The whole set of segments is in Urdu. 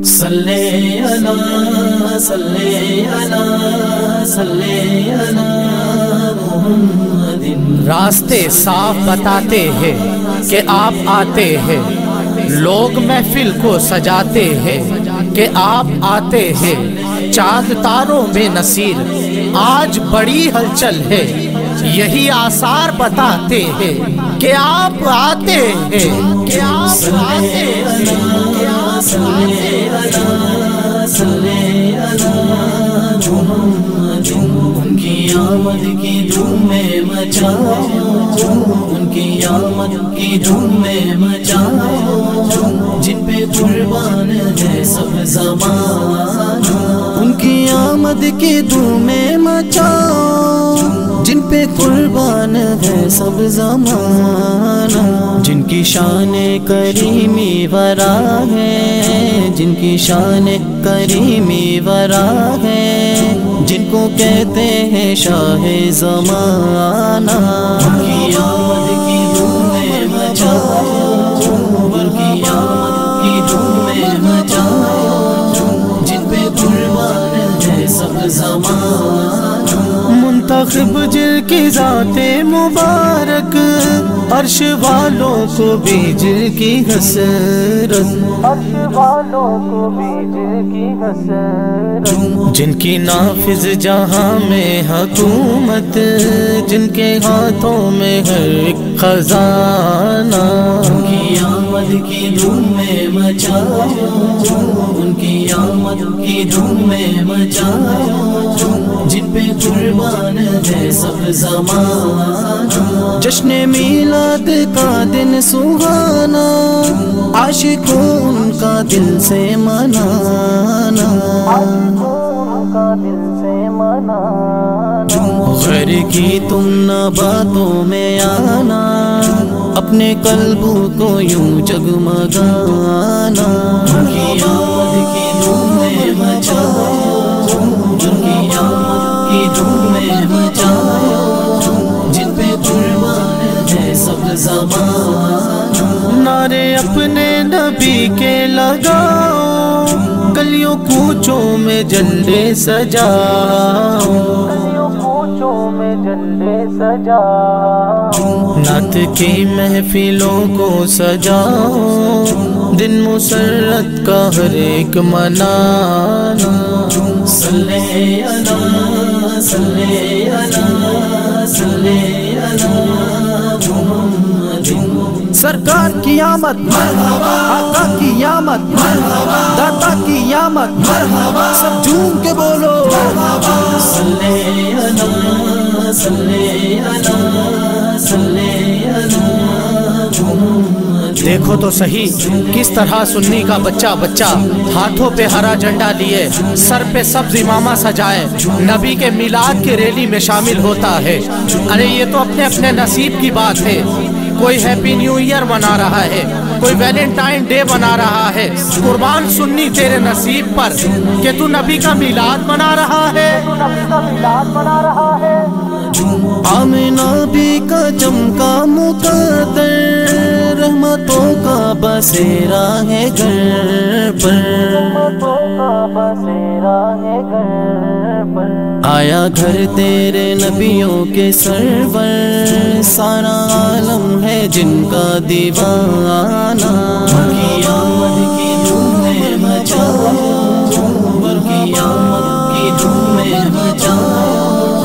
صلی اللہ صلی اللہ صلی اللہ محمد۔ راستے صاف بتاتے ہیں کہ آپ آتے ہیں، لوگ محفل کو سجاتے ہیں کہ آپ آتے ہیں، چاند تاروں میں نصیر آج بڑی ہلچل ہے، یہی آثار بتاتے ہیں کہ آپ آتے ہیں، کہ آپ آتے ہیں۔ ان کی آمد کی دھوم میں مچاؤ، ان کی آمد کی دھوم میں مچاؤ، جن پہ قربان ہے سب زمانہ۔ ان کی آمد کی دھوم میں مچاؤ، جن پہ قربان ہے سب زمانہ، جن کی شان کریمی ورا ہے، جن کی شان کریمی ورا ہے، جن کو کہتے ہیں شاہ زمانہ۔ ان کی آمد کی دھوم میں مچاؤ، ان کی آمد کی دھوم میں مچاؤ، جن پہ قربان ہے سب زمانہ۔ منتخب جن کی ذات مبارک، عرش والوں کو بھی جن کی حسرت، عرش والوں کو بھی جن کی حسرت، جن کی نافذ جہاں میں حکومت، جن کے ہاتھوں میں ہر ایک خزانہ۔ ان کی آمد کی دھوم میں مچاؤ، ان کی آمد کی دھوم میں مچاؤ، جن پہ قربان ہے سب زمانہ۔ جشن میلاد کا دن سہانا، عاشقوں ان کا دل سے منانا، غیر کی تم نہ باتوں میں آنا، اپنے قلبوں کو یوں جگمگانا۔ ان کی آمد کی دھوم میں مچاؤ، ان کی آمد کی دھوم میں مچاؤ، جن پہ قربان ہے سب زمانہ۔ نعرے اپنے نبی کے لگاؤ، گلیوں کوچوں میں جھنڈے سجاؤ، گلیوں کوچوں میں جھنڈے سجاؤ، نعت کی محفلوں کو سجاؤ، دن مسرت کا ہر ایک منانا۔ صلی اللہ صلی اللہ صلی اللہ محمد۔ سرکار کی آمد مرحبا، آقا کی آمد مرحبا، داتا کی آمد مرحبا، سب جھوم کے بولو مرحبا۔ صلی اللہ صلی اللہ صلی اللہ محمد۔ دیکھو تو صحیح کس طرح سنی کا بچہ بچہ ہاتھوں پہ ہرا جھنڈا لیے، سر پہ سبز امامہ سجائے، نبی کے میلاد کی ریلی میں شامل ہوتا ہے۔ ارے یہ تو اپنے اپنے نصیب کی بات ہے، کوئی ہیپی نیو ایئر منا رہا ہے، کوئی ویلنٹائن ڈے منا رہا ہے، قربان سنی تیرے نصیب پر کہ تو نبی کا میلاد منا رہا ہے۔ آمنہ بھی کا چمکا مقدر، رحمتوں کا بسیرا ہے گھر پر، آیا گھر تیرے نبیوں کے سرور، سارا عالم ہے جن کا دیوانہ۔ ان کی آمد کی دھوم میں مچاؤ، ان کی آمد کی دھوم میں مچاؤ،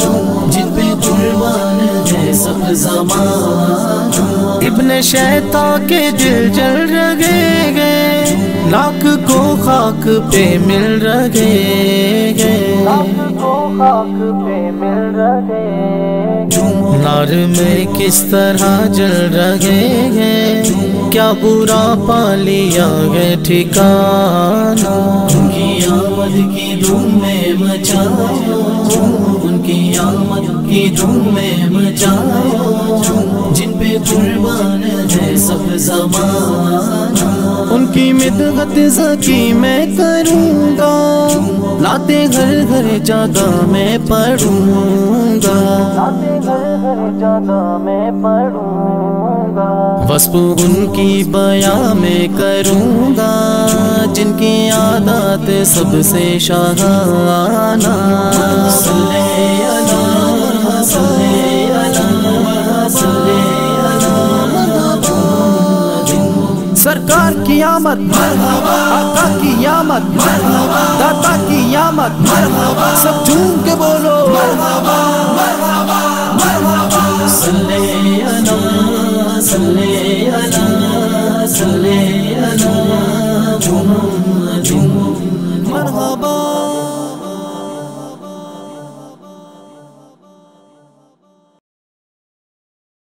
جن پہ قربان ہے سب زمانہ۔ ابن شیطان کے دل جل رہے گئے، لاکھ کو خاک پہ مل رہے گئے، نار میں کس طرح جل رہے ہیں، کیا برا پا لیا ہے ٹھکانہ۔ ان کی آمد کی دھوم میں مچاؤ، ان کی آمد کی دھوم میں مچاؤ، جن پہ قربان ہے سب زمانہ۔ ان کی مدحت ذکی میں کروں گا، لاتے گھر گھر جاگا میں پڑھوں گا، وصف ان کی بیاں میں کروں گا، جن کی عادات سب سے شاہانہ۔ صلی اللہ صلی اللہ صلی سرکار کی آمد مرحبا، آقا کی آمد مرحبا، داتا کی آمد مرحبا، سب جھوم کے بولو مرحبا مرحبا مرحبا۔ صلی اللہ صلی اللہ صلی اللہ محمد